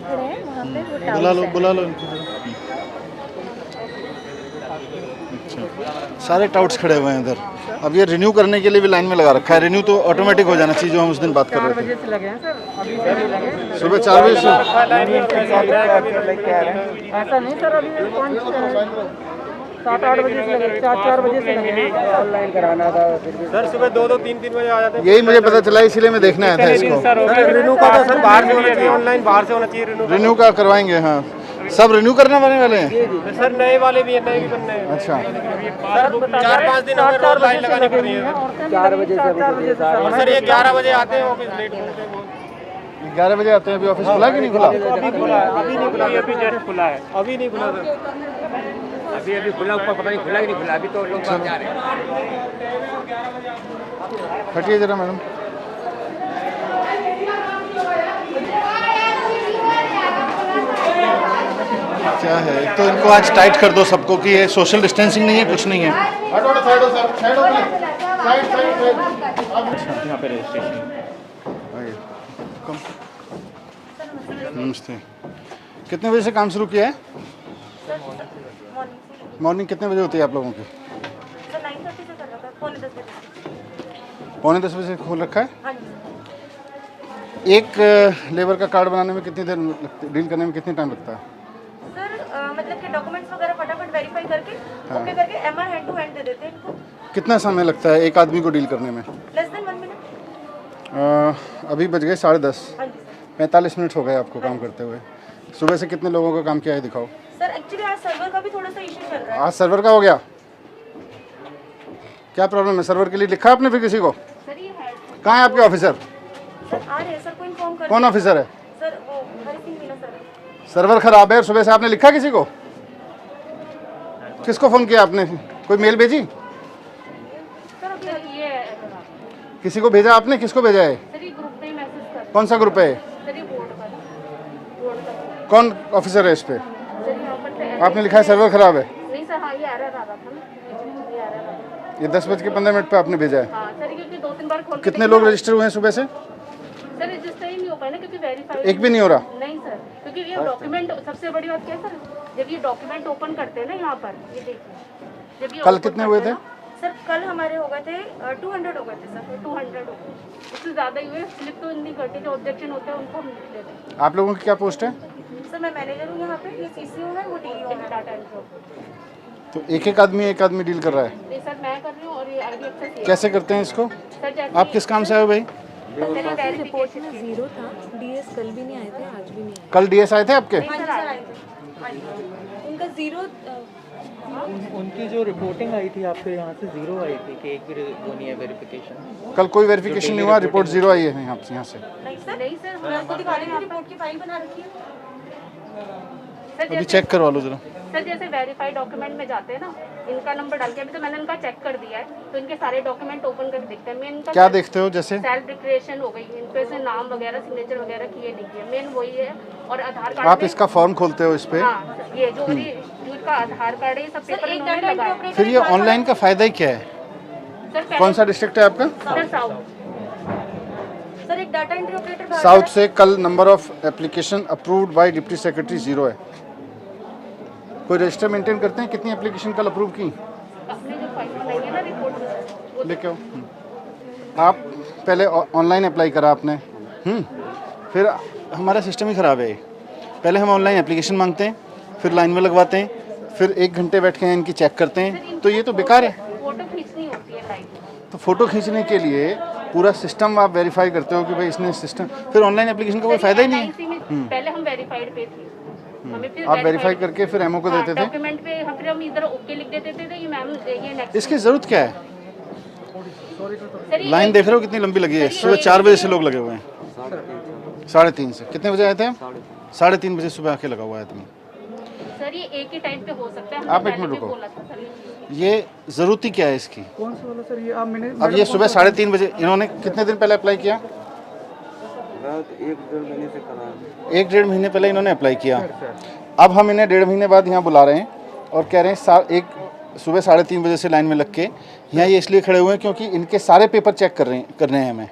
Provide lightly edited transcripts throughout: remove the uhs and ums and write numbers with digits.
खड़े हैं वहाँ पे वो बुला टाउन लो से बुला लो इनको जरा। अच्छा, सारे टाउट्स खड़े हुए हैं इधर। अब ये रिन्यू करने के लिए भी लाइन में लगा रखा है। रिन्यू तो ऑटोमेटिक हो जाना चाहिए, जो हम उस दिन बात कर रहे थे। 4 बजे से लगे हैं सर, अभी से नहीं लगे। सुबह 4 बजे से। ऐसा नहीं सर, अभी 7-8 बजे से लगे, 4 बजे से लगे हैं। ऑनलाइन कराना था सर, सुबह 2-2 3-3 बजे आ जाते हैं। यही मुझे पता चला, इसीलिए मैं देखने आया था इसको। सर रिन्यू का तो सर बाहर से होना चाहिए, ऑनलाइन बाहर से होना चाहिए रिन्यू। रिन्यू का करवाएंगे, हाँ। सब रिन्यू करने वाले हैं। सर नए वाले भी हैं, नए भी बनने हैं। अच्छा, 4-5 दिन हमें रोज लाइन लगानी पड़ रही है। 4 बजे से और सर ये 11 बजे आते हैं, ऑफिस लेट होते हैं। 11 बजे आते हैं। अभी ऑफिस खुला कि नहीं खुला? अभी खुला है, अभी नहीं खुला, अभी जस्ट खुला है, अभी नहीं खुला सर। अभी खुला, ऊपर पता नहीं खुला कि नहीं खुला, अभी तो लोग बाहर जा रहे हैं। हटिए जरा मैडम। क्या है, एक तो इनको आज टाइट कर दो सबको कि ये सोशल डिस्टेंसिंग नहीं है, कुछ नहीं है। यहाँ पे रजिस्ट्रेशन। नमस्ते। कितने बजे से काम शुरू किया है? मॉर्निंग कितने बजे होती है आप लोगों की? सर 9:30 से कर रखा है, पौने 10 बजे। पौने 10 बजे खोल रखा है। हाँ जी एक लेबर का कार्ड बनाने में कितनी देर लगती, डील करने में कितनी टाइम लगता है? सर मतलब कि डॉक्यूमेंट्स वगैरह फटाफट वेरीफाई करके ओके करके एमआर हैंड टू हैंड दे देते हैं इनको। कितना समय लगता है एक आदमी को डील करने में? Less than 1 minute. अभी बज गए 10:30। हाँ जी 45 मिनट हो गए आपको काम करते हुए। सुबह से कितने लोगों का काम किया है दिखाओ। सर एक्चुअली आज सर्वर का भी थोड़ा सा इशू चल रहा है। आज सर्वर का हो गया? क्या प्रॉब्लम है? सर्वर के लिए लिखा आपने फिर किसी को? सर ये हेड कहाँ है आपके ऑफिसर? सर आ रहे हैं सर को इन्फॉर्म कर कौन ऑफिसर है? सर वो हरि सिंह मीना सर। सर्वर खराब है और सुबह से आपने लिखा किसी को? किसको फ़ोन किया आपने? कोई मेल भेजी? सर अभी ये किसी को भेजा आपने? किसको भेजा है? सर ये ग्रुप पे ही मैसेज कर कौन सा ग्रुप है? सर ये बोर्ड का कौन ऑफिसर है इस पे? सर यहाँ पर आपने लिखा है सर्वर खराब है। नहीं सर हाँ ये एरर आ रहा था ना, ये एरर आ रहा था। ये 10:15 पे आपने भेजा है। हाँ सर क्योंकि 2-3 बार खोल के कितने लोग रजिस्टर हुए हैं सुबह से? सर रजिस्टर ही नहीं हो पाया ना क्योंकि वेरीफाई एक भी नहीं हो रहा। नहीं सर, क्योंकि ये डॉक्यूमेंट सबसे बड़ी बात क्या है सर, जब ये डॉक्यूमेंट ओपन करते हैं ना यहाँ पर, ये देखिए जब ये कल open कितने हुए करते हैं थे? ना, सर कल हमारे हो गए थे 200 हो गए थे सर, 200 हो गए, उससे ज़्यादा ही हुए। स्लिप तो नहीं करते, जो ऑब्जेक्शन होते हैं उनको हम लिख लेते हैं। आप लोगों की क्या पोस्ट है? सर मैं मैनेजर हूँ यहाँ पे, ये सीसीओ है, वो डीईओ है डाटा एंट्री। तो एक आदमी डील कर रहा है। नहीं सर मैं कर रही हूँ और ये आईडी एक्सेस कैसे करते हैं इसको? सर जैसे आप किस काम से आए हो भाई? रिपोर्ट में जीरो था। डीएस कल भी नहीं आए थे, आज भी नहीं आए। कल डीएस आए थे आपके? नहीं सर आए थे, उनका जीरो उनकी जो रिपोर्टिंग आई थी आपके यहाँ से 0 आई थी कि एक भी वो नहीं है वेरिफिकेशन। कल कोई वेरिफिकेशन नहीं हुआ, रिपोर्ट 0 आई है यहाँ से। नहीं सर मैं आपको दिखा रही हूँ, रिपोर्ट की फाइल बना रखी है सर। अभी चेक करवा लो जरा। सर जैसे वेरीफाइड डॉक्यूमेंट में जाते हैं ना, इनका नंबर डाल के, अभी तो मैंने इनका चेक कर दिया है, तो इनके सारे डॉक्यूमेंट ओपन करके देखते हैं। मेन क्या देखते हो? जैसे सेल्फ डिक्लेरेशन हो गई, इन पे से नाम वगैरह सिग्नेचर वगैरह किए नहीं किए, मेन वही है। और आधार कार्ड आप इसका फॉर्म खोलते हो इस पे? हाँ ये जो इनका आधार कार्ड है, ये सब पेपर इन्होंने लगाया। फिर ये ऑनलाइन का फायदा ही क्या है? सर कौन सा डिस्ट्रिक्ट है आपका? Sir south. सर एक डाटा एंट्री ऑपरेटर साउथ से कल number of application approved by deputy secretary 0 है। कोई रजिस्टर मेंटेन करते हैं कितनी एप्लीकेशन कल अप्रूव की? अपने जो फाइल बनाई है ना रिपोर्ट में, वो लेके आओ। आप पहले ऑनलाइन अप्लाई करा आपने, फिर हमारा सिस्टम ही ख़राब है। पहले हम ऑनलाइन एप्लीकेशन मांगते हैं, फिर लाइन में लगवाते हैं, फिर 1 घंटे बैठ के इनकी चेक करते हैं, तो ये तो बेकार है। फोटो खींचनी होती है लाइव। तो फ़ोटो खींचने के लिए पूरा सिस्टम आप वेरीफाई करते हो कि भाई इसने सिस्टम, फिर ऑनलाइन एप्लीकेशन का कोई फ़ायदा ही नहीं है। पहले हम वेरीफाइड पे थे, हमें फिर आप वेरीफाई करके फिर एमओ को देते थे। डॉक्यूमेंट पे फिर हम इधर ओके लिख देते थे कि मैम ये नेक्स्ट। इसकी ज़रूरत क्या है? सर लाइन देख रहे हो कितनी लंबी लगी है? सुबह 4 बजे से लोग लगे हुए हैं। 3:30 से कितने बजे आए थे आप? 3:30 बजे सुबह आके लगा हुआ है आदमी। सर ये एक ही टाइम पे हो सकता है। आप एक मिनट रुको, ये ज़रूरत ही क्या है इसकी? कौन सा वाला सर? ये आप मैंने अब ये सुबह 3:30 बजे, इन्होंने कितने दिन पहले अप्लाई किया? 1-1.5 महीने से करा। 1-1.5 महीने पहले इन्होंने अप्लाई किया। अब हम इन्हें 1.5 महीने बाद यहाँ बुला रहे हैं और कह रहे हैं सुबह 3:30 बजे से लाइन में लग के यहाँ ये इसलिए खड़े हुए हैं क्योंकि इनके सारे पेपर चेक करने हैं हमें।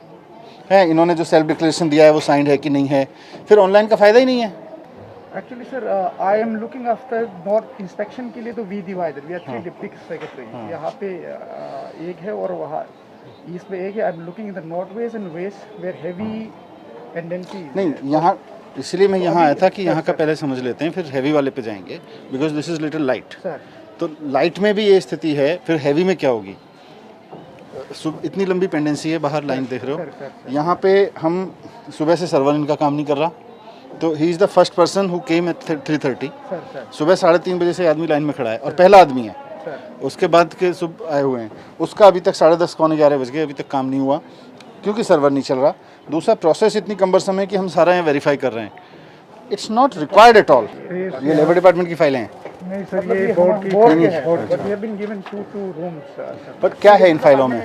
है इन्होंने जो सेल्फ डिक्लेरेशन दिया है वो साइंड है कि नहीं है। फिर ऑनलाइन का फ़ायदा ही नहीं है। Actually, sir, I am looking after north inspection के लिए तो we divided. We are three deputy secretary. यहाँ पे एक है और वहाँ ईस्ट में एक है. I'm looking in the northwest and west where heavy tendency. नहीं, यहाँ इसलिए मैं यहाँ आया था कि यहाँ का पहले समझ लेते हैं, फिर हैवी वाले पे जाएंगे, because this is little light. Sir, तो लाइट में भी ये स्थिति है, फिर हैवी में क्या होगी? इतनी लंबी पेंडेंसी है, बाहर लाइन देख रहे हो. यहाँ पे हम सुबह से सर्वर इनका काम नहीं कर रहा, तो he is the first person who came at 3:30. सुबह 3:30 बजे से आदमी लाइन में खड़ा है और पहला आदमी है. उसके बाद के सुबह आए हुए हैं, उसका अभी तक 10:30 पौने 11 बज गए, अभी तक काम नहीं हुआ क्योंकि सर्वर नहीं चल रहा. दूसरा प्रोसेस इतनी कम्बरसम है कि हम सारा यहाँ वेरीफाई कर रहे हैं. It's not required at all. ये लेबर डिपार्टमेंट की फाइलें हैं. नहीं सर, ये बोर्ड की है. But we have been given two rooms. But क्या है इन फाइलों में?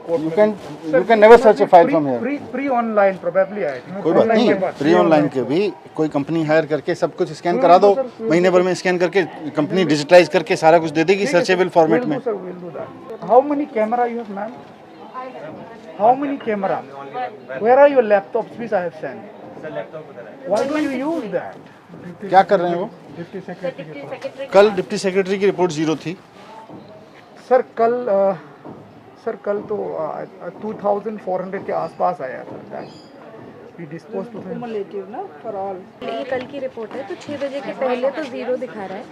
You can never search A file from here. Pre online probably I think. कोई बात नहीं, प्री ऑनलाइन के भी कोई कंपनी हायर करके सब कुछ स्कैन करा दो, महीने भर में स्कैन करके कंपनी डिजिटाइज करके सारा कुछ दे देगी सर्चेबल फॉर्मेट में. We'll do that. How many camera you have, ma'am? How many camera? Where are your laptops which I have sent? Why do you use that? क्या कर रहे हैं वो? Deputy secretary. कल डिप्टी सेक्रेटरी की report 0 थी. Sir कल तो 2400 के आसपास आया sir. We disposed to them. ये कल की रिपोर्ट है, तो 6 बजे के पहले तो 0 दिखा रहा है,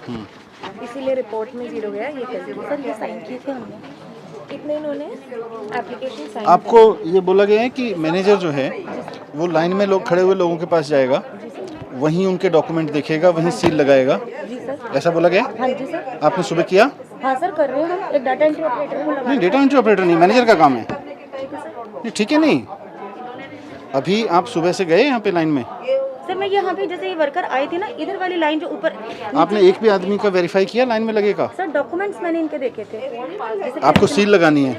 इसीलिए रिपोर्ट में 0 गया. ये कल की सर, ये साइन किए थे हमने, इतने इन्होंने एप्लीकेशन साइन. आपको ये बोला गया है कि मैनेजर जो है वो लाइन में लोग खड़े हुए लोगों के पास जाएगा, वहीं उनके डॉक्यूमेंट देखेगा, वहीं सील लगाएगा. जी सर. ऐसा बोला गया? हाँ जी सर. आपने सुबह किया? हाँ सर, कर रहे हैं हम. एक डाटा एंट्री ऑपरेटर को लगा. नहीं, डेटा एंट्री ऑपरेटर नहीं, मैनेजर का काम है. नहीं, ठीक है. नहीं, अभी आप सुबह से गए यहाँ पे लाइन में? सर मैं यहाँ पे जैसे ये वर्कर आई थी ना, इधर वाली लाइन जो ऊपर. आपने एक भी आदमी का वेरीफाई किया लाइन में लगेगा? सर डॉक्यूमेंट्स मैंने इनके देखे थे. आपको सील लगानी है.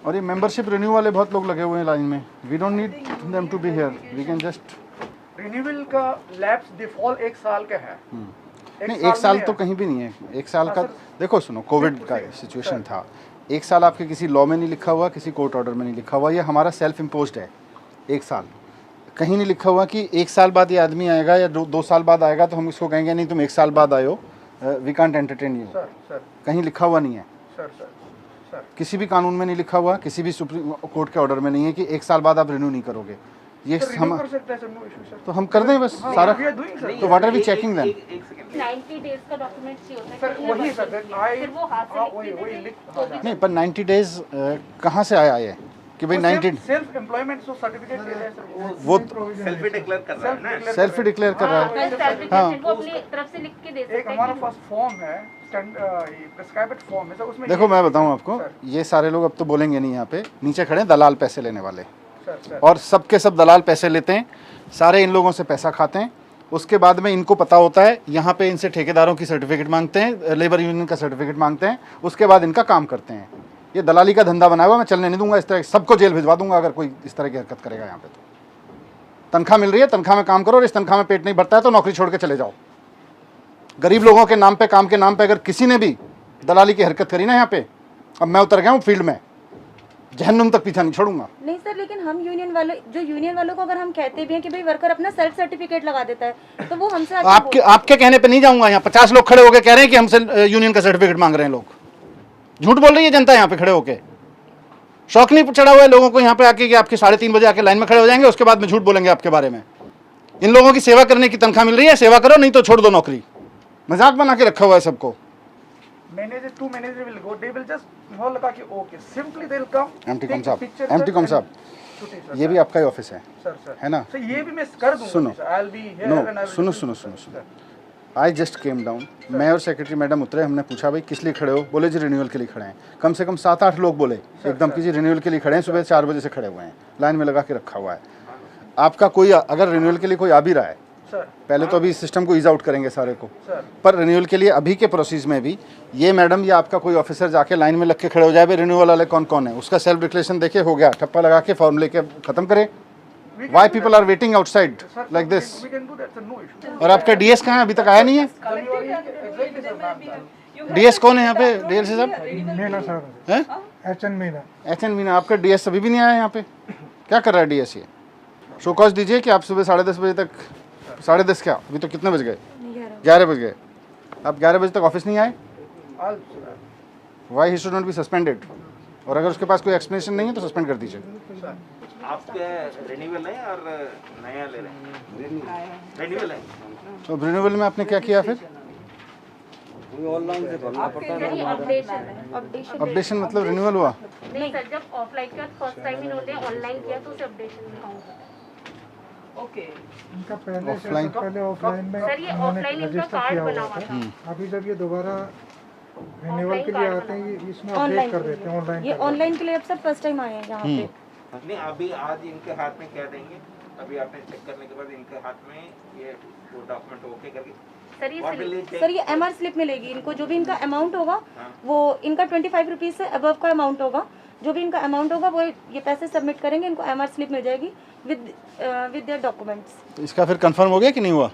और ये मेंबरशिप रिन्यू वाले बहुत लोग लगे हुए हैं लाइन में. We don't need them to be here, we can just. Renewal का लैप्स डिफॉल्ट 1 साल का है. नहीं, 1 साल तो कहीं भी नहीं है. 1 साल का देखो, सुनो, कोविड का सिचुएशन था. 1 साल आपके किसी लॉ में नहीं लिखा हुआ, किसी कोर्ट ऑर्डर में नहीं लिखा हुआ. ये हमारा सेल्फ इम्पोज्ड है. 1 साल कहीं नहीं लिखा हुआ कि 1 साल बाद ये आदमी आएगा या 2 साल बाद आएगा तो हम इसको कहेंगे नहीं तुम 1 साल बाद आयो, वी कांट एंटरटेन यू. कहीं लिखा हुआ नहीं है. किसी भी कानून में नहीं लिखा हुआ, किसी भी सुप्रीम कोर्ट के ऑर्डर में नहीं है कि 1 साल बाद आप रिन्यू नहीं करोगे. ये हम तो हम कर दें बस सारा. तो what are we checking then? 90 days का डॉक्यूमेंट चाहिए होता है. सर वही सर, फिर वो हाथ से लिख नहीं, पर 90 डेज कहाँ से आया ये कि भाई 90 सेल्फ एम्प्लॉयमेंट सर्टिफिकेट दे रहे हैं सर. वो सेल्फ डिक्लेयर कर रहा है ना. सेल्फ डिक्लेयर कर रहा है. हाँ, वो अपनी तरफ से लिख के दे सकते एक हमारा पास फॉर्म है, प्रिस्क्राइब्ड फॉर्म है सर. उसमें देखो मैं बताऊं आपको, ये सारे लोग अब तो बोलेंगे नहीं. यहाँ पे नीचे खड़े हैं दलाल पैसे लेने वाले, और सब के सब दलाल पैसे लेते हैं, सारे इन लोगों से पैसा खाते हैं. उसके बाद में इनको पता होता है, यहाँ पे इनसे ठेकेदारों की सर्टिफिकेट मांगते हैं, लेबर यूनियन का सर्टिफिकेट मांगते हैं, उसके बाद इनका काम करते हैं. ये दलाली का धंधा बनाया हुआ, मैं चलने नहीं दूंगा. इस तरह सबको जेल भिजवा दूंगा अगर कोई इस तरह की हरकत करेगा. यहाँ पे तो तनख्वाह मिल रही है, तनख्वाह में काम करो, और इस तनख्वाह में पेट नहीं भरता है तो नौकरी छोड़ के चले जाओ. गरीब लोगों के नाम पे, काम के नाम पे अगर किसी ने भी दलाली की हरकत करी ना यहाँ पे, अब मैं उतर गया हूँ फील्ड में, जहन्नुम तक पीछा नहीं छोड़ूंगा. नहीं सर, लेकिन हम यूनियन वालों को अगर हम कहते भी हैं कि भाई वर्कर अपना सेल्फ सर्टिफिकेट लगा देता है, तो वो हमसे आपके कहने पे नहीं जाऊंगा. यहाँ 50 लोग खड़े होकर कह रहे हैं कि हमसे यूनियन का सर्टिफिकेट मांग रहे हैं. लोग झूठ बोल रही है जनता यहाँ पे खड़े होके. शौक नहीं चढ़ा हुआ है लोगों को यहाँ पे आके कि आपके 3:30 बजे आके लाइन में खड़े हो जाएंगे, उसके बाद में झूठ बोलेंगे आपके बारे में. इन लोगों की सेवा करने की तनख्वाह मिल रही है, सेवा करो, नहीं तो छोड़ दो नौकरी. मजाक बना के रखा हुआ है सबको. Manager to manager will go, they will just मोहर लगा के okay, simply they will come. एमटी कॉम साहब, ये भी आपका ही ऑफिस है सर है ना? सर ये भी मैं कर दूंगा. सुनो, I will be here and I will सुनो. आई जस्ट केम डाउन, मैं और सेक्रेटरी मैडम उतरे. हमने पूछा भाई किस लिए खड़े हो? बोले जी रिन्यूअल के लिए खड़े हैं. कम से कम 7-8 लोग बोले एकदम कि जी रिन्यूअल के लिए खड़े हैं. सुबह 4 बजे से खड़े हुए हैं, लाइन में लगा के रखा हुआ है. आपका कोई अगर रिन्यूअल के लिए कोई आ भी रहा है, पहले तो अभी सिस्टम को ईज आउट करेंगे सारे को, पर रिन्यूअल के लिए अभी के प्रोसेस में भी ये मैडम या आपका कोई ऑफिसर जाके लाइन में लग के खड़े हो जाए, रिन्यूअल वाले कौन कौन है, उसका सेल्फ डिक्लेरेशन देखे हो गया, ठप्पा लगा के फॉर्म लेके खत्म करे. Why people are waiting outside like this? we can do that, sir, no issue. और आपका डीएस कहाँ है? अभी तक आया नहीं है. डीएस कौन है यहाँ पे? डीएस साहब मीना सर हैं? एचएन मीना. आपका डीएस अभी भी नहीं आया यहाँ पे. क्या कर रहा है डीएस? ये शो कॉज दीजिए कि आप सुबह 10:30 बजे तक 10:30 क्या, अभी तो कितने बज गए? 11 11 बज गए। आप 11 बजे तक ऑफिस नहीं आए? All, why he should not be suspended? और अगर उसके पास कोई एक्सप्लेनेशन नहीं है तो सस्पेंड कर दीजिए। आपके रिन्यूअल है और नया ले रहे हैं? रिन्यूअल है। तो रिन्यूअल में आपने क्या किया फिर? अपडेशन मतलब रिन्यूअल हुआ? नहीं सर, जब ऑफलाइन किया फर्स्ट टाइम इन्होंने ऑनलाइन किया तो उसे अपडेशन में काउंट होता है। इनका पहले ऑफलाइन पहले ऑफलाइन में सर ये ऑफलाइन इनका कार्ड बना हुआ था। अभी जब ये दोबारा रिन्यूअल के लिए आते हैं ये इसमें अपडेट ऑनलाइन कर देते हैं ऑनलाइन। ये ऑनलाइन के लिए अब सब फर्स्ट टाइम आए हैं यहाँ पे। नहीं, अभी आज इनके हाथ में क्या देंगे? अभी आपने चेक करने के बाद इनके हाथ में ये वो डॉक्यूमेंट ओके करके सर ये और डिलीट सर ये MR स्लिप मिलेगी इनको, जो भी इनका अमाउंट होगा वो इनका 25 रुपीज़ से अबव का अमाउंट होगा, जो भी इनका अमाउंट होगा वो ये पैसे सबमिट करेंगे, इनको MR स्लिप मिल जाएगी विद देयर डॉक्यूमेंट्स। इसका फिर कंफर्म हो गया कि नहीं हुआ?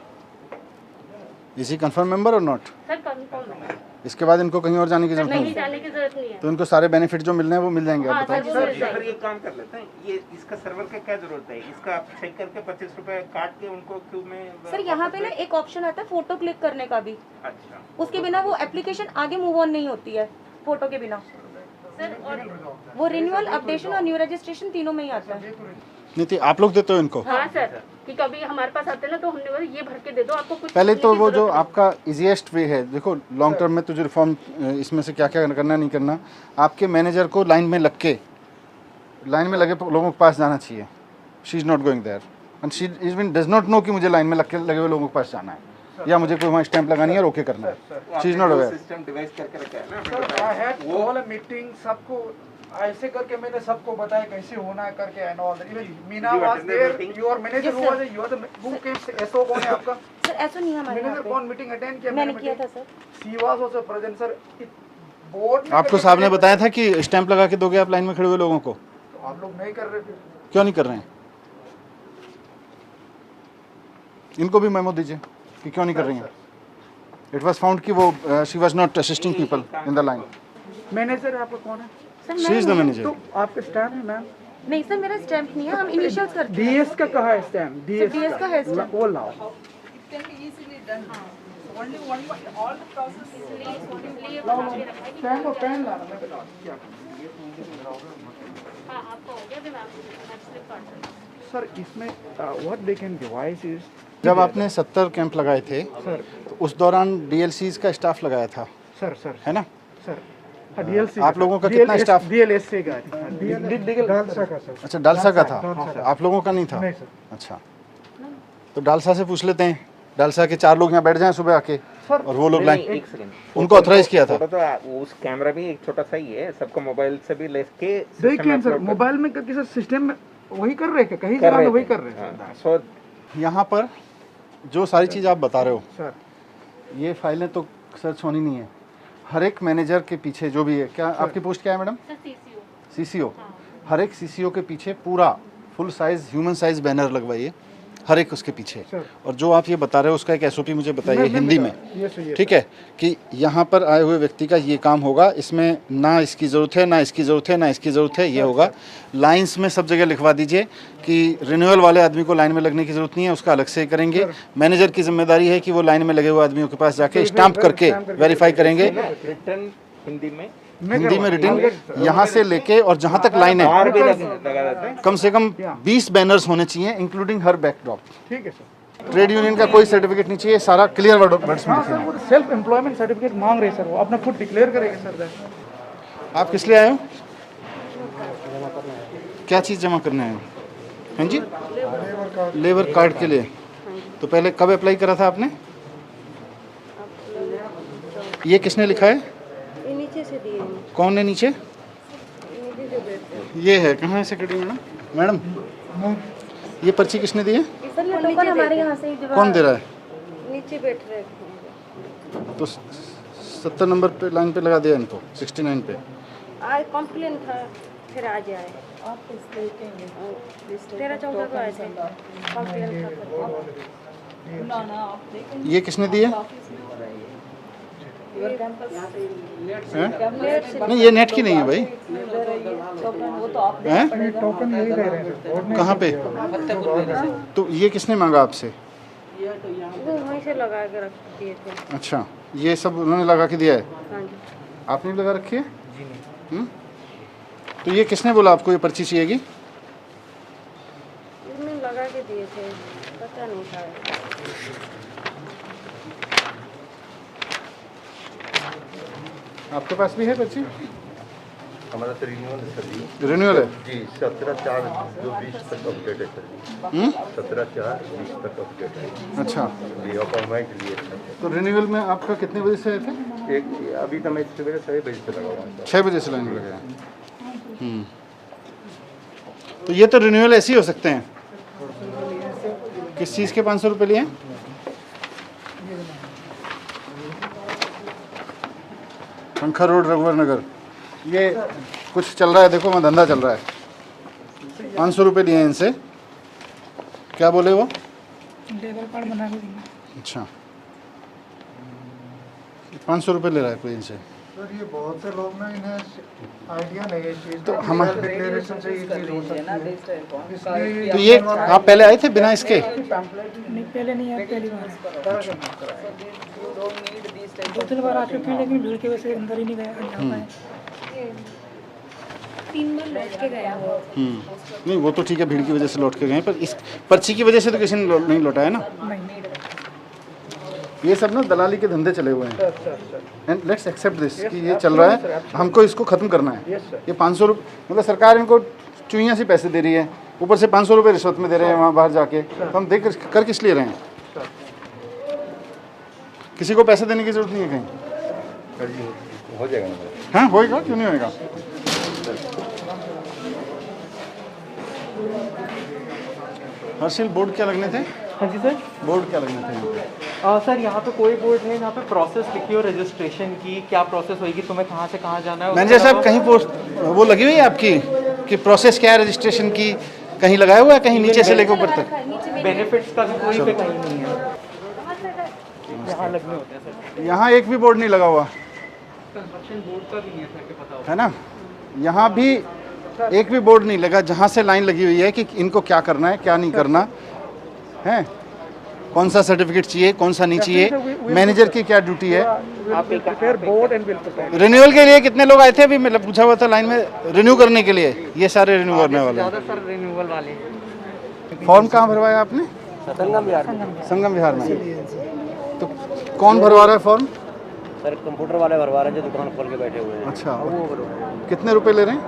इसी कंफर्म मेंबर और नॉट? सर कंफर्म है, इसके बाद इनको कहीं और जाने की जरूरत नहीं नहीं? जाने की जरूरत नहीं है। तो इनको सारे बेनिफिट जो मिलने हैं वो मिल जाएंगे? आप हाँ, बताएं। सर, वो मिल सर जाएगी। ये काम कर लेते हैं, ये इसका सर्वर का क्या जरूरत है? इसका आप चेक करके 25 रुपए काट के उनको क्यों में सर यहाँ पे ना एक ऑप्शन आता है फोटो क्लिक करने का भी, अच्छा उसके बिना वो एप्लीकेशन आगे मूव ऑन नहीं होती है फोटो के बिना। सर और वो रिन्यूअल, अपडेशन और न्यू रजिस्ट्रेशन तीनों में ही आता है। नहीं तो आप लोग देते हो इनको? हाँ सर, कि कभी हमारे पास आते हैं ना तो हमने बोला ये भर के दे दो, आपको कुछ पहले लिखने तो की वो जो जरूरत नहीं। आपका इजीएस्ट वे है, देखो लॉन्ग टर्म में तो जो रिफॉर्म इसमें से क्या क्या करना नहीं करना, आपके मैनेजर को लाइन में लगे लोगों के पास जाना चाहिए। She is not going there and she even does not know कि मुझे लाइन में लगे हुए लोगों के पास जाना है या मुझे कोई वहाँ स्टैंप लगानी है और ओके करना है। She is not aware. System device करके रखा है ना sir I had call a meeting, सबको ऐसे करके मैंने सबको बताया कैसे होना है करके and all. Even Meena was there, your manager who was your the who came SO कौन है आपका? सर ऐसा नहीं है हमारे यहाँ मैनेजर पे। कौन मीटिंग अटेंड किया? मैंने किया था sir. She was also present sir. Board आपको साहब ने बताया था कि स्टैंप लगा के दोगे आप लाइन में खड़े हुए लोगों को? तो आप लोग नहीं कर रहे थे। क्यों नहीं कर रहे हैं? इनको भी मेमो दीजिए कि क्यों नहीं कर रही हैं। इट वाज फाउंड कि वो she was not assisting people in the line. Manager आपका कौन है? Sir she is the manager. तो आपका स्टैम्प है मैम? नहीं सर मेरा स्टैम्प नहीं है, हम इनिशियल्स करते हैं। डीएस का कहाँ है स्टैम्प? DS का है stamp। वो लाओ। स्टैम्प और पेन लाना। मैं बता क्या हाँ आपको हो गया, अभी मैं आपको स्लिप काट दूँ। सर इसमें what they can device is, जब आपने 70 कैंप लगाए थे सर तो उस दौरान डीएलसीज का स्टाफ लगाया था, सर है ना? सर डीएलसी आप लोगों का कितना स्टाफ? डीएलएसए का डालसा का सर। अच्छा डालसा का था, आप लोगों का नहीं था? नहीं सर। अच्छा तो डालसा से पूछ लेते हैं, डालसा के 4 लोग यहाँ बैठ जाएं सुबह आके सर और वो लोग नहीं, लाइन एक सेकंड, उनको ऑथराइज किया था। फोटो तो उस कैमरा भी एक छोटा सा ही है, सबका मोबाइल से भी लेके देखिए सर मोबाइल में करके सर सिस्टम में वही कर रहे हैं, कहीं जगह में वही कर रहे हैं सो यहाँ पर जो सारी चीज़ आप बता रहे हो, सर। ये फाइलें तो सर्च होनी नहीं है। हर एक मैनेजर के पीछे जो भी है, क्या आपकी पोस्ट क्या है मैडम? Sir CCO। सीसीओ। हर एक सीसीओ के पीछे पूरा full size human size banner लगवाइए हर एक उसके पीछे। और जो आप ये बता रहे हो उसका एक एसओपी मुझे बताइए हिंदी में, ठीक है, कि यहाँ पर आए हुए व्यक्ति का ये काम होगा, इसमें ना इसकी ज़रूरत है, ना इसकी ज़रूरत है, ना इसकी ज़रूरत है, ये होगा। लाइंस में सब जगह लिखवा दीजिए कि रिन्यूअल वाले आदमी को लाइन में लगने की ज़रूरत नहीं है, उसका अलग से करेंगे। मैनेजर की जिम्मेदारी है कि वो लाइन में लगे हुए आदमियों के पास जाके स्टैंप करके वेरीफाई करेंगे। रिटर्न हिंदी में रिटर्न यहाँ से लेके और जहाँ तक लाइन है बाहर भी लगा देते हैं। कम से कम 20 बैनर्स होने चाहिए इंक्लूडिंग हर बैकड्रॉप। ठीक है सर। ट्रेड यूनियन का कोई सर्टिफिकेट नहीं चाहिए, सारा क्लियर वर्ड्स में हाँ लिखना सर है। वो सेल्फ एम्प्लॉयमेंट सर्टिफिकेट मांग रहे हैं सर, वो अपना खुद डिक्लेयर करेंगे सर। आप किस लिए आए हो? क्या चीज़ जमा करने आए हो? हाँ जी, लेबर कार्ड के लिए। तो पहले कब अप्लाई करा था आपने? ये किसने लिखा है? ये नीचे से दिए हैं, कौन है नीचे? नीचे जो बैठते हैं। ये है, कहाँ है सेक्रेटरी मैडम? मैडम ये पर्ची किसने दी है? सर ये टोकन हमारे यहाँ से ही दिवा- कौन दे रहा है? नीचे बैठ रहे हैं। तो 70 नंबर पे लाइन पे लगा दिया इनको, 69 पे। आज कॉम्प्लेन था, फिर आज आए। 13-14 को आए थे, कॉम्प्लेन था। ये किसने दी है? हैं? नहीं ये नेट की नहीं है भाई। हैं? टोकन यही दे रहे हैं सर। कहाँ पे? तो ये किसने मांगा आपसे? वो वहीं से लगा के रख दिए थे। अच्छा, ये सब उन्होंने लगा के दिया है, हाँ जी। आपने भी लगा रखी है? तो ये किसने बोला आपको ये पर्ची चाहिएगी? उसने लगा के दिए थे, पता नहीं था। आपके पास भी है पर्ची? हमारा तो रिन्यूअल है सर जी। रिन्यूअल है जी 17/4/20 तक अपडेट है सर। 17/4/20 तक अपडेट है। अच्छा, जी अपॉइंटमेंट लिए थे। तो रिन्यूअल में आपका कितने बजे से आए थे? एक अभी तो मैं सवेरे 6 बजे से लगा हुआ हूँ सर। 6 बजे से लाइन में लगे हैं। तो ये तो रिन्यूअल ऐसे ही हो सकते हैं। किस चीज़ के 500 रुपये लिए? पंखा रोड रघुवर नगर, ये कुछ चल रहा है, देखो मैं धंधा चल रहा है। 500 रुपये लिए हैं इनसे, क्या बोले वो? लेबर कार्ड बना के देंगे। अच्छा, 500 रुपये ले रहा है कोई इनसे। सर ये बहुत से लोग ना इन्हें आइडिया नहीं है इस चीज़ तो का, हम डिक्लेरेशन से ये चीज़ हो सकती है, इसलिए तो ये आप पहले आए थे बिना इसके? नहीं पहले नहीं आया, पहली बार 2-3 बार आ चुके हैं, लेकिन भीड़ की वजह से अंदर ही नहीं गया। 3 बार लौट के गया वो। नहीं वो तो ठीक है, भीड़ की वजह से लौट के गए, पर इस पर्ची की वजह से तो किसी ने नहीं लौटाया ना। ये सब ना दलाली के धंधे चले हुए हैं, एंड लेट्स एक्सेप्ट दिस कि ये चल रहा है, हमको इसको ख़त्म करना है। ये 500 रुपये मतलब सरकार इनको चुइयाँ से पैसे दे रही है, ऊपर से 500 रुपये रिश्वत में दे रहे हैं वहाँ बाहर जाके, तो हम देख कर किस लिए रहे हैं? किसी को पैसे देने की जरूरत नहीं है कहीं। सर जी हो जाएगा ना? हाँ होएगा, क्यों नहीं होएगा। हर्षिल बोर्ड क्या लगने थे? हाँ जी सर। बोर्ड क्या लगने थे यहाँ पे? सर यहाँ पे कोई बोर्ड है, यहाँ पे प्रोसेस लिखी हो रजिस्ट्रेशन की, क्या प्रोसेस होगी, तुम्हें कहाँ से कहाँ जाना है। मैनेजर साहब कहीं पोस्ट वो लगी हुई है आपकी कि प्रोसेस क्या है रजिस्ट्रेशन की, कहीं लगाया हुआ है कहीं नीचे से लेकर ऊपर तक? बेनिफिट्स का भी कोई पे कहीं नहीं है, यहाँ लगने होते हैं सर। यहाँ एक भी बोर्ड नहीं लगा हुआ कंस्ट्रक्शन बोर्ड का भी नहीं है सर के पता है ना, यहाँ भी एक भी बोर्ड नहीं लगा जहाँ से लाइन लगी हुई है कि इनको क्या करना है क्या नहीं करना है, कौन सा सर्टिफिकेट चाहिए कौन सा नहीं चाहिए, मैनेजर की क्या ड्यूटी है। रिन्यूअल के लिए कितने लोग आए थे अभी? मतलब पूछा हुआ था लाइन में रिन्यू करने के लिए, ये सारे रिन्यू करने वाले हैं। सर रिन्यूअल वाले फॉर्म कहाँ भरवाया आपने? संगम बिहार में। संगम विहार में। तो कौन भरवा रहा है फॉर्म? सर कंप्यूटर वाले भरवा रहे हैं जो दुकान खोल के बैठे हुए हैं। अच्छा, कितने रुपए ले रहे हैं?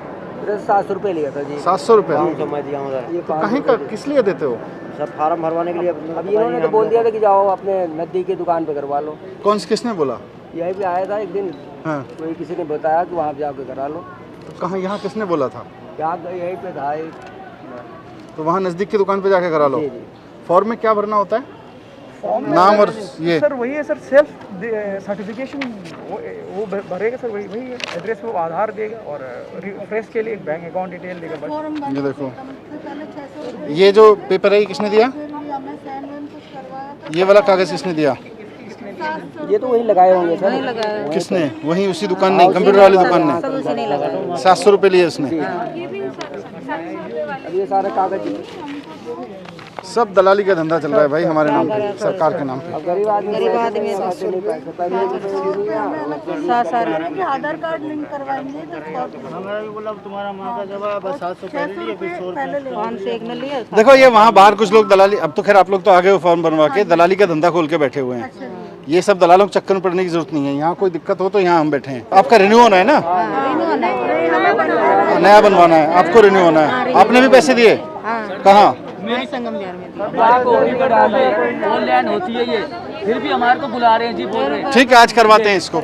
700 रुपये लिया था जी। 700 रुपये? तो मैं दिया हूँ सर। तो कहीं का किस लिए देते हो? सर फार्म भरवाने के लिए। अब इन्होंने तो बोल दिया था कि जाओ अपने नज़दीक की दुकान पे करवा लो। कौन किसने बोला? यहीं पे आया था एक दिन, हाँ, कोई किसी ने बताया कि वहाँ जाके करा लो। तो कहाँ यहाँ किसने बोला था? यहाँ यहीं पे था एक। तो वहाँ नज़दीक की दुकान पे जाके करा लो। जी जी। फॉर्म में क्या भरना होता है? नाम और ये सर वही है सर, सेल्फ सर्टिफिकेशन वो भरेगा सर, वही वही एड्रेस वो आधार देगा और रिफ्रेश के लिए एक बैंक अकाउंट डिटेल देगा बस। ये देखो, ये जो पेपर है ये किसने दिया? ये वाला कागज़ किसने दिया? ये तो वही लगाए होंगे सर। किसने? वहीं उसी दुकान ने, कंप्यूटर वाली दुकान ने 700 रुपये लिए उसने। अब ये सारे कागज सब दलाली का धंधा चल रहा है भाई हमारे नाम पे, सरकार के नाम पे। गरीब आदमी आधार कार्ड लिंक करवाएंगे देखो ये वहाँ बाहर कुछ लोग दलाली, अब तो खैर आप लोग तो आ गए हो फॉर्म बनवा के, दलाली का धंधा खोल के बैठे हुए हैं। ये सब दलालों के चक्कर में पड़ने की जरूरत नहीं है। यहाँ कोई दिक्कत हो तो यहाँ हम बैठे हैं। आपका रिन्यू होना है ना? नया बनवाना है आपको, रिन्यू होना है। आपने भी पैसे दिए? कहाँ? संगम बिहार में। ऑनलाइन होती है ये, फिर भी हमारे को बुला रहे हैं जी, बोल रहे हैं। ठीक है आज करवाते हैं इसको,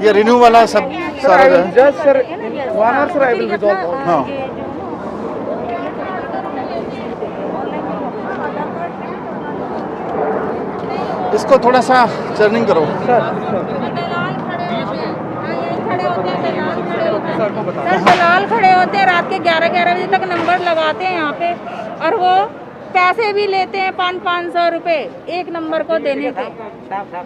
ये रिन्यू वाला सब सारा जो है। Just sir 1 hour sir I will resolve all. हाँ इसको थोड़ा सा टर्निंग करो। सर दलाल खड़े होते हैं रात के 11-11 बजे तक, नंबर लगाते हैं यहाँ पे, और वो पैसे भी लेते हैं 500-500 रुपए एक नंबर को देने के।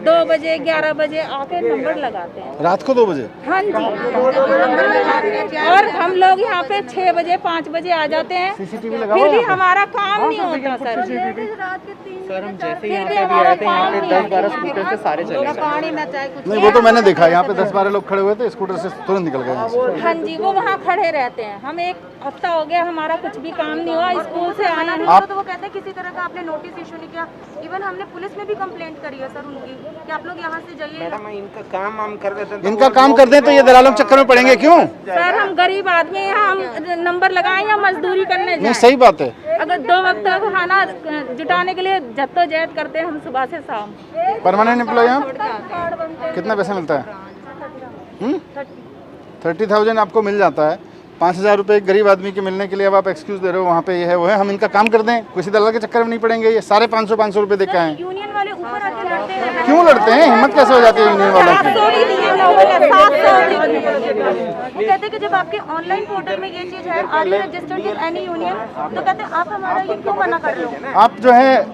2 बजे 11 बजे आके नंबर लगाते हैं रात को 2 बजे? हाँ जी। और हम लोग यहाँ पे 6 बजे 5 बजे आ जाते हैं, फिर भी हमारा काम नहीं होता सर। रात के 3 सर हम जैसे ही यहाँ पे भी आए थे, यहाँ पे 10-12 स्कूटर से सारे चले गए। पानी ना चाहे कुछ नहीं वो तो मैंने देखा, यहाँ पे 10-12 लोग खड़े हुए थे, स्कूटर से तुरंत निकल गए यहाँ से। हाँ जी, वो वहाँ खड़े रहते हैं। हम एक हफ्ता हो गया, हमारा कुछ भी काम नहीं हुआ, स्कूल से आए हैं। तो वो कहते हैं किसी तरह का आपने नोटिस इशू नहीं किया। इवन हमने पुलिस में भी कंप्लेंट करी है सर उनकी कि आप लोग यहाँ से जाइए। मैडम इनका काम हम कर देते हैं, इनका काम कर दें तो ये दलालों के चक्कर में पड़ेंगे क्यों? सर हम गरीब आदमी हैं, हम नंबर लगाएं या मजदूरी करने नहीं जाएं। सही बात है। अगर 2 वक्त का खाना जुटाने के लिए जद्दोजहद करते हैं हम सुबह से शाम। परमानेंट एम्प्लॉय आप कितना पैसा मिलता है? 30,000 आपको मिल जाता है। 5,000 रुपये एक गरीब आदमी के मिलने के लिए अब आप एक्सक्यूज दे रहे हो, वहाँ पे ये है वो है। हम इनका काम कर दें, किसी दलाल के चक्कर में नहीं पड़ेंगे। ये सारे 500 रुपये दे के आए। यूनियन वाले ऊपर आके लड़ते हैं। क्यों लड़ते हैं? हिम्मत कैसे हो जाती है यूनियन वालों की? वो कहते हैं कि जब आपके ऑनलाइन पोर्टल में ये चीज है, are you registered with any union, तो कहते हैं आप हमारा ये क्यों मना कर रहे हो? आप जो है,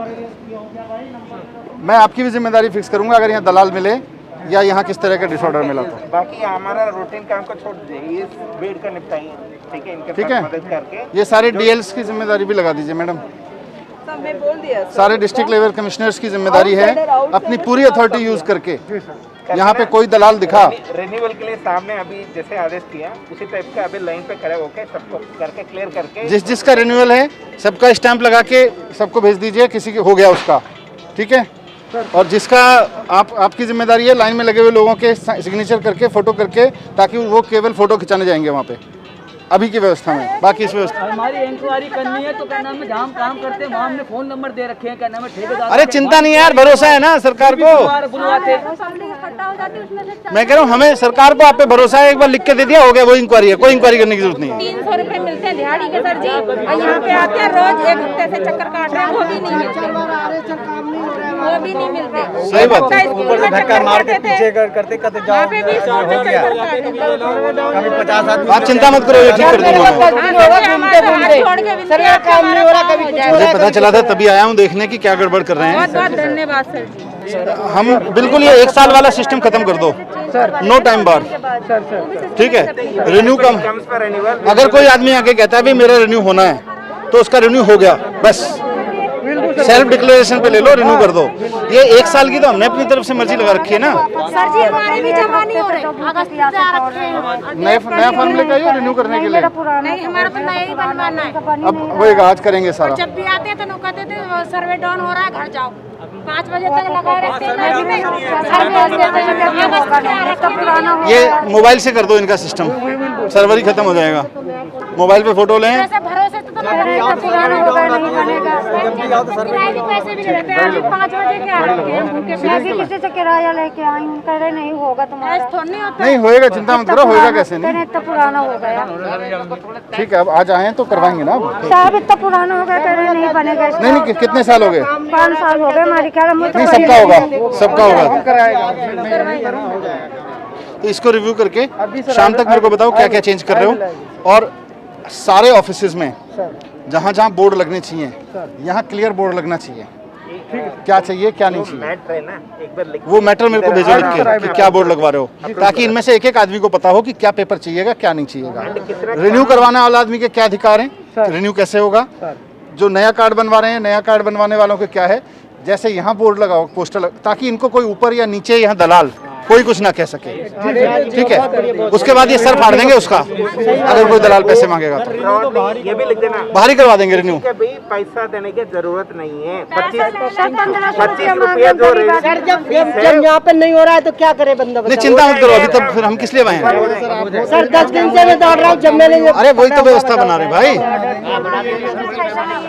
मैं आपकी भी जिम्मेदारी फिक्स करूंगा अगर यहाँ दलाल मिले या यहाँ किस तरह का डिसऑर्डर मिला तो। बाकी हमारा रूटीन काम को छोड़ दीजिए, इस बेड का निपटाइए, ठीक है? इनके ठीक साथ है, मदद करके ये सारे डीएल्स की जिम्मेदारी भी लगा दीजिए मैडम। सारे डिस्ट्रिक्ट लेवल कमिश्नर्स की जिम्मेदारी है अपनी पूरी अथॉरिटी यूज करके यहाँ पे कोई दलाल दिखा। रिन्यूअल के लिए सामने अभी जैसे आदेश किया उसी टाइप का अभी लाइन पे खड़े होके सबको करके क्लियर करके जिसका रिन्यूअल है सबका स्टैंप लगा के सबको भेज दीजिए, किसी के हो गया उसका, ठीक है? और जिसका आपकी जिम्मेदारी है लाइन में लगे हुए लोगों के सिग्नेचर करके फोटो करके, ताकि वो केवल फोटो खिंचाने जाएंगे वहाँ पे अभी की व्यवस्था में। बाकी इस व्यवस्था हमारी इंक्वायरी करनी है तो क्या नाम है, जहाँ हम काम करते हैं वहाँ हमने फोन नंबर दे रखे हैं, क्या नाम है ठेकेदार। अरे चिंता नहीं है यार, भरोसा है ना सरकार को। बुलवाते मैं कह रहा हूँ हमें सरकार को आप पे भरोसा है, एक बार लिख के दे दिया हो गया, वो इंक्वायरी है, कोई इंक्वायरी करने की जरूरत नहीं है। 300 रुपए मिलते हैं दिहाड़ी के सर जी, और यहाँ पे आते हैं रोज 1 हफ्ते से चक्कर काट रहे हैं, वो भी नहीं मिलते। सही बात है। ऊपर से धक्का मार के पीछे करते करते यहाँ पे भी हो गया। 50 आदमी। आप चिंता मत करो, ये ठीक कर दूंगा मैं। मुझे पता चला था तभी आया हूँ देखने की क्या गड़बड़ कर रहे बहुत हैं। बहुत धन्यवाद सर जी। हम बिल्कुल ये 1 साल वाला सिस्टम खत्म कर दो, नो टाइम बार, ठीक है? रिन्यू कम, अगर कोई आदमी आके कहता है भाई मेरा रिन्यू होना है तो उसका रिन्यू हो गया, बस सेल्फ डिक्लेरेशन पे ले लो, रिन्यू कर दो। ये 1 साल की तो हमने अपनी तरफ से मर्जी लगा रखी है ना। सर जी हमारे भी जमा नहीं हो रहे, अगस्त से आ रखे हैं। नया फॉर्म लेके आइए रिन्यू करने के लिए। नहीं हमारा तो नया ही बनवाना है। अब होएगा, आज करेंगे सारा। जब भी आते हैं तो लोग कहते थे सर्वे डाउन हो रहा है, घर जाओ। 5 बजे तक लगाए रहते हैं। ये मोबाइल से कर दो इनका सिस्टम, सर्वर ही खत्म हो जाएगा। मोबाइल पे फोटो लें। भरोसे तो पुराना होगा, नहीं बनेगा। पैसे भी लेते हैं, अभी 5 बजे के आ रहे हैं भूखे प्यासे। किसी से किराया लेके आई हूँ, कह रहे नहीं होगा तुम्हारा। थोड़ी नहीं होता। नहीं होएगा, चिंता मत करो, होएगा कैसे नहीं। इतना पुराना हो गया ठीक है, अब आज आए तो करवाएंगे ना। अब साहब, इतना पुराना हो गया, कह रहे नहीं बनेगा। नहीं कितने साल हो गए? 5 साल हो गए हमारी ख्याल में। नहीं सबका होगा, सबका होगा। तो इसको रिव्यू करके शाम तक मेरे को बताओ क्या क्या चेंज कर रहे हो। और सारे ऑफिसेज में जहाँ जहाँ बोर्ड लगने चाहिए यहाँ क्लियर बोर्ड लगना चाहिए, क्या चाहिए क्या नहीं चाहिए। वो मैटर मेरे को भेजो लिख के कि क्या बोर्ड लगवा रहे हो, ताकि इनमें से एक आदमी को पता हो कि क्या पेपर चाहिएगा क्या नहीं चाहिएगा। रिन्यू करवाने वाला आदमी के क्या अधिकार हैं, रिन्यू कैसे होगा, जो नया कार्ड बनवा रहे हैं नया कार्ड बनवाने वालों के क्या है। जैसे यहाँ बोर्ड लगाओ, पोस्टर ताकि इनको कोई ऊपर या नीचे यहाँ दलाल कोई कुछ ना कह सके, ठीक है? उसके बाद ये सर फाड़ देंगे उसका, अगर कोई दलाल पैसे मांगेगा तो ये भी लिख देना, बाहर ही करवा देंगे रिन्यू। पैसा देने की जरूरत नहीं है। 25 रुपया जो जब यहाँ पे नहीं हो रहा है तो क्या करे बंदा? नहीं चिंता मत करो, अभी तब फिर हम किस लिए आए हैं? सर 10 दिन से मैं दौड़ रहा हूँ, जब मैंने अरे वही तो व्यवस्था बना रहे भाई,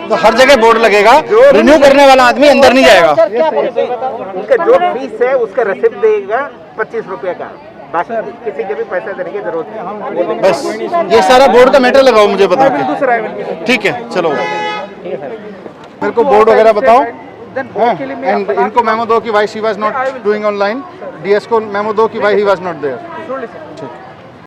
तो हर जगह बोर्ड लगेगा, रिन्यू करने वाला आदमी अंदर नहीं जाएगा। उनका जो फीस है उसका रसीद देगा 25 रुपया का, बाकी किसी के भी पैसा देने की जरूरत नहीं। बस ये सारा बोर्ड का मैटर लगाओ मुझे बता के, ठीक है? चलो मेरे को बोर्ड वगैरह बताओ, एंड इनको मेमो दो कि why she was not doing online, DS को मेमो दो कि why he was not there. ठीक।